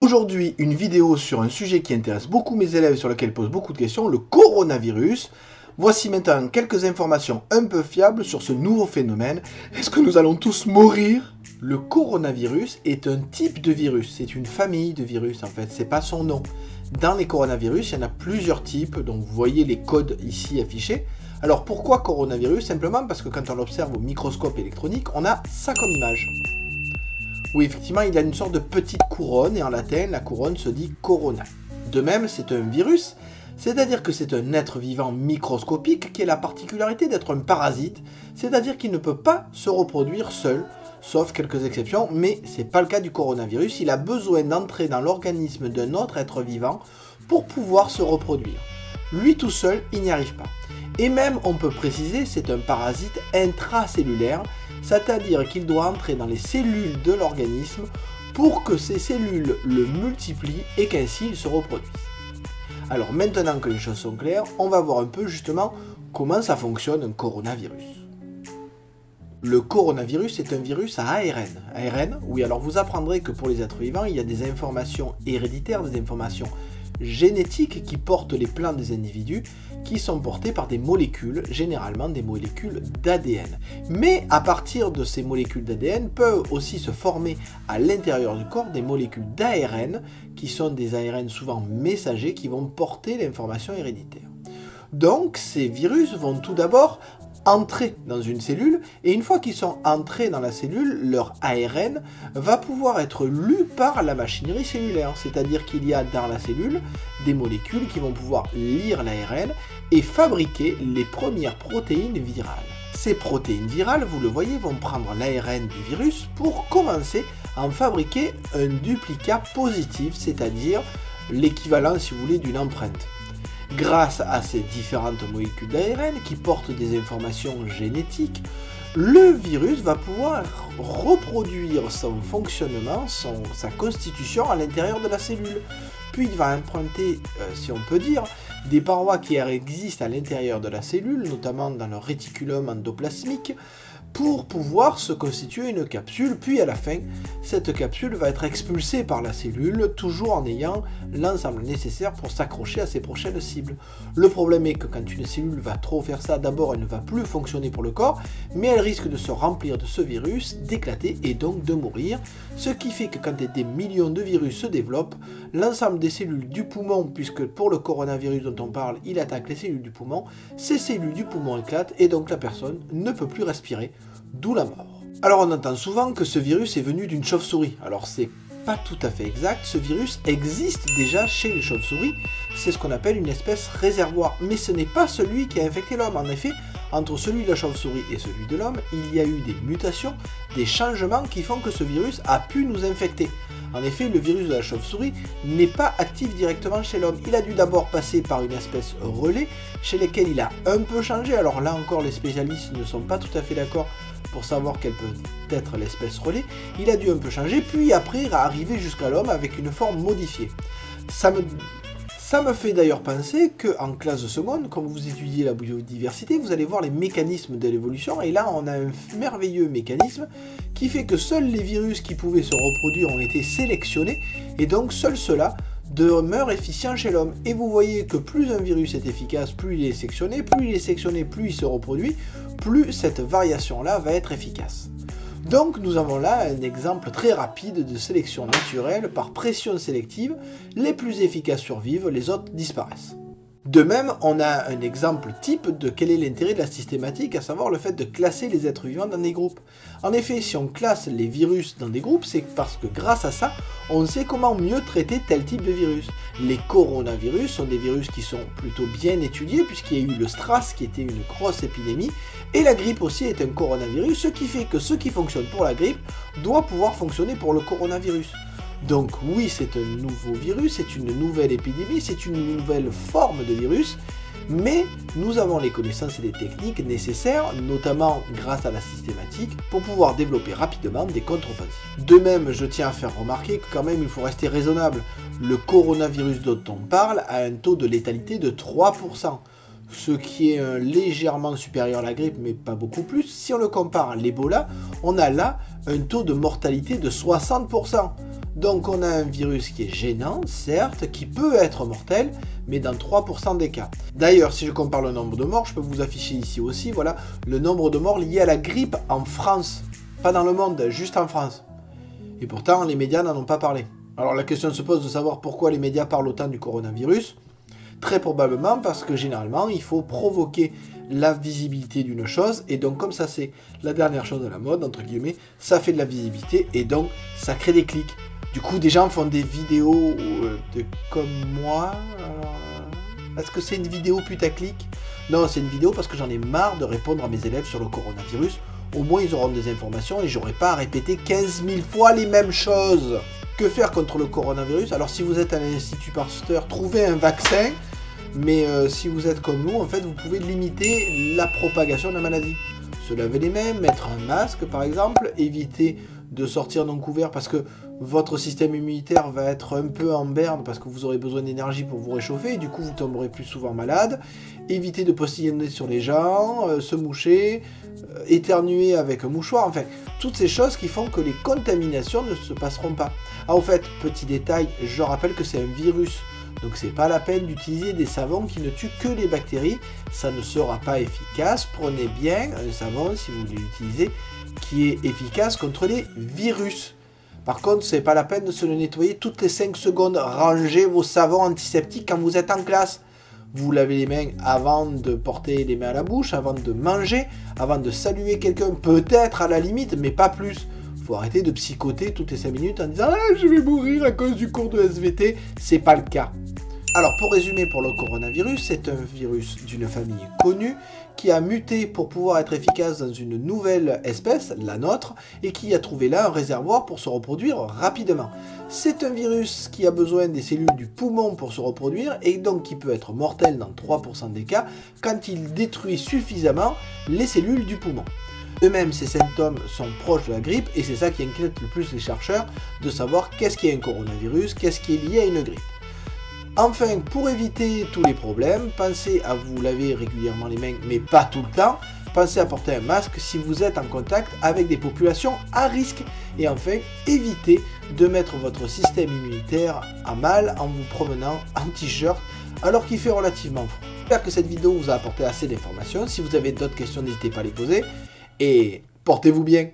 Aujourd'hui, une vidéo sur un sujet qui intéresse beaucoup mes élèves, sur lequel ils posent beaucoup de questions, le coronavirus. Voici maintenant quelques informations un peu fiables sur ce nouveau phénomène. Est-ce que nous allons tous mourir? Le coronavirus est un type de virus, c'est une famille de virus en fait, c'est pas son nom. Dans les coronavirus, il y en a plusieurs types, donc vous voyez les codes ici affichés. Alors pourquoi coronavirus? Simplement parce que quand on l'observe au microscope électronique, on a ça comme image. Oui, effectivement, il a une sorte de petite couronne, et en latin, la couronne se dit corona. De même, c'est un virus, c'est-à-dire que c'est un être vivant microscopique qui a la particularité d'être un parasite, c'est-à-dire qu'il ne peut pas se reproduire seul, sauf quelques exceptions, mais ce n'est pas le cas du coronavirus, il a besoin d'entrer dans l'organisme d'un autre être vivant pour pouvoir se reproduire. Lui tout seul, il n'y arrive pas. Et même, on peut préciser, c'est un parasite intracellulaire, c'est-à-dire qu'il doit entrer dans les cellules de l'organisme pour que ces cellules le multiplient et qu'ainsi il se reproduise. Alors maintenant que les choses sont claires, on va voir un peu justement comment ça fonctionne un coronavirus. Le coronavirus est un virus à ARN. ARN, oui, alors vous apprendrez que pour les êtres vivants, il y a des informations héréditaires, des informations génétiques qui portent les plans des individus, qui sont portés par des molécules, généralement des molécules d'ADN. Mais à partir de ces molécules d'ADN peuvent aussi se former à l'intérieur du corps des molécules d'ARN, qui sont des ARN souvent messagers, qui vont porter l'information héréditaire. Donc ces virus vont tout d'abord entrer dans une cellule, et une fois qu'ils sont entrés dans la cellule, leur ARN va pouvoir être lu par la machinerie cellulaire, c'est-à-dire qu'il y a dans la cellule des molécules qui vont pouvoir lire l'ARN et fabriquer les premières protéines virales. Ces protéines virales, vous le voyez, vont prendre l'ARN du virus pour commencer à en fabriquer un duplicat positif, c'est-à-dire l'équivalent, si vous voulez, d'une empreinte. Grâce à ces différentes molécules d'ARN qui portent des informations génétiques, le virus va pouvoir reproduire son fonctionnement, sa constitution à l'intérieur de la cellule. Puis il va emprunter, si on peut dire, des parois qui existent à l'intérieur de la cellule, notamment dans le réticulum endoplasmique, pour pouvoir se constituer une capsule, puis à la fin, cette capsule va être expulsée par la cellule, toujours en ayant l'ensemble nécessaire pour s'accrocher à ses prochaines cibles. Le problème est que quand une cellule va trop faire ça, d'abord elle ne va plus fonctionner pour le corps, mais elle risque de se remplir de ce virus, d'éclater et donc de mourir, ce qui fait que quand des millions de virus se développent, l'ensemble des cellules du poumon, puisque pour le coronavirus dont on parle, il attaque les cellules du poumon, ces cellules du poumon éclatent et donc la personne ne peut plus respirer. D'où la mort. Alors on entend souvent que ce virus est venu d'une chauve-souris. Alors c'est pas tout à fait exact, ce virus existe déjà chez les chauves-souris, c'est ce qu'on appelle une espèce réservoir, mais ce n'est pas celui qui a infecté l'homme. En effet, entre celui de la chauve-souris et celui de l'homme, il y a eu des mutations, des changements qui font que ce virus a pu nous infecter. En effet, le virus de la chauve-souris n'est pas actif directement chez l'homme. Il a dû d'abord passer par une espèce relais, chez laquelle il a un peu changé. Alors là encore, les spécialistes ne sont pas tout à fait d'accord pour savoir quelle peut être l'espèce relais. Il a dû un peu changer, puis après arriver jusqu'à l'homme avec une forme modifiée. Ça me fait d'ailleurs penser qu'en classe de seconde, quand vous étudiez la biodiversité, vous allez voir les mécanismes de l'évolution, et là on a un merveilleux mécanisme qui fait que seuls les virus qui pouvaient se reproduire ont été sélectionnés, et donc seuls ceux-là demeurent efficients chez l'homme. Et vous voyez que plus un virus est efficace, plus il est sectionné, plus il est sectionné, plus il se reproduit, plus cette variation-là va être efficace. Donc nous avons là un exemple très rapide de sélection naturelle par pression sélective, les plus efficaces survivent, les autres disparaissent. De même, on a un exemple type de quel est l'intérêt de la systématique, à savoir le fait de classer les êtres vivants dans des groupes. En effet, si on classe les virus dans des groupes, c'est parce que grâce à ça, on sait comment mieux traiter tel type de virus. Les coronavirus sont des virus qui sont plutôt bien étudiés, puisqu'il y a eu le SRAS qui était une grosse épidémie, et la grippe aussi est un coronavirus, ce qui fait que ce qui fonctionne pour la grippe doit pouvoir fonctionner pour le coronavirus. Donc oui, c'est un nouveau virus, c'est une nouvelle épidémie, c'est une nouvelle forme de virus, mais nous avons les connaissances et les techniques nécessaires, notamment grâce à la systématique, pour pouvoir développer rapidement des contre-offensives. De même, je tiens à faire remarquer que quand même il faut rester raisonnable. Le coronavirus dont on parle a un taux de létalité de 3%. Ce qui est légèrement supérieur à la grippe, mais pas beaucoup plus. Si on le compare à l'Ebola, on a là un taux de mortalité de 60%. Donc on a un virus qui est gênant, certes, qui peut être mortel, mais dans 3% des cas. D'ailleurs, si je compare le nombre de morts, je peux vous afficher ici aussi, voilà, le nombre de morts liés à la grippe en France. Pas dans le monde, juste en France. Et pourtant, les médias n'en ont pas parlé. Alors la question se pose de savoir pourquoi les médias parlent autant du coronavirus. Très probablement parce que généralement, il faut provoquer la visibilité d'une chose, et donc comme ça c'est la dernière chose à la mode, entre guillemets, ça fait de la visibilité, et donc ça crée des clics. Du coup, des gens font des vidéos comme moi. Est-ce que c'est une vidéo putaclic? Non, c'est une vidéo parce que j'en ai marre de répondre à mes élèves sur le coronavirus. Au moins, ils auront des informations et j'aurai pas à répéter 15 000 fois les mêmes choses. Que faire contre le coronavirus? Alors, si vous êtes à l'Institut Pasteur, trouvez un vaccin. Mais si vous êtes comme nous, en fait, vous pouvez limiter la propagation de la maladie. Se laver les mains, mettre un masque, par exemple, éviter de sortir non couvert parce que votre système immunitaire va être un peu en berne parce que vous aurez besoin d'énergie pour vous réchauffer et du coup vous tomberez plus souvent malade. Évitez de postillonner sur les gens, se moucher, éternuer avec un mouchoir, enfin toutes ces choses qui font que les contaminations ne se passeront pas. Ah, au fait, petit détail, je rappelle que c'est un virus. Donc c'est pas la peine d'utiliser des savons qui ne tuent que les bactéries, ça ne sera pas efficace. Prenez bien un savon, si vous voulez l'utiliser, qui est efficace contre les virus. Par contre, c'est pas la peine de se le nettoyer toutes les 5 secondes. Rangez vos savons antiseptiques quand vous êtes en classe. Vous lavez les mains avant de porter les mains à la bouche, avant de manger, avant de saluer quelqu'un, peut-être à la limite, mais pas plus. Faut arrêter de psychoter toutes les 5 minutes en disant « Ah, je vais mourir à cause du cours de SVT ». C'est pas le cas. Alors, pour résumer, pour le coronavirus, c'est un virus d'une famille connue qui a muté pour pouvoir être efficace dans une nouvelle espèce, la nôtre, et qui a trouvé là un réservoir pour se reproduire rapidement. C'est un virus qui a besoin des cellules du poumon pour se reproduire et donc qui peut être mortel dans 3% des cas quand il détruit suffisamment les cellules du poumon. Eux-mêmes, ces symptômes sont proches de la grippe et c'est ça qui inquiète le plus les chercheurs, de savoir qu'est-ce qui est un coronavirus, qu'est-ce qui est lié à une grippe. Enfin, pour éviter tous les problèmes, pensez à vous laver régulièrement les mains, mais pas tout le temps. Pensez à porter un masque si vous êtes en contact avec des populations à risque. Et enfin, évitez de mettre votre système immunitaire à mal en vous promenant en t-shirt alors qu'il fait relativement froid. J'espère que cette vidéo vous a apporté assez d'informations. Si vous avez d'autres questions, n'hésitez pas à les poser. Et portez-vous bien!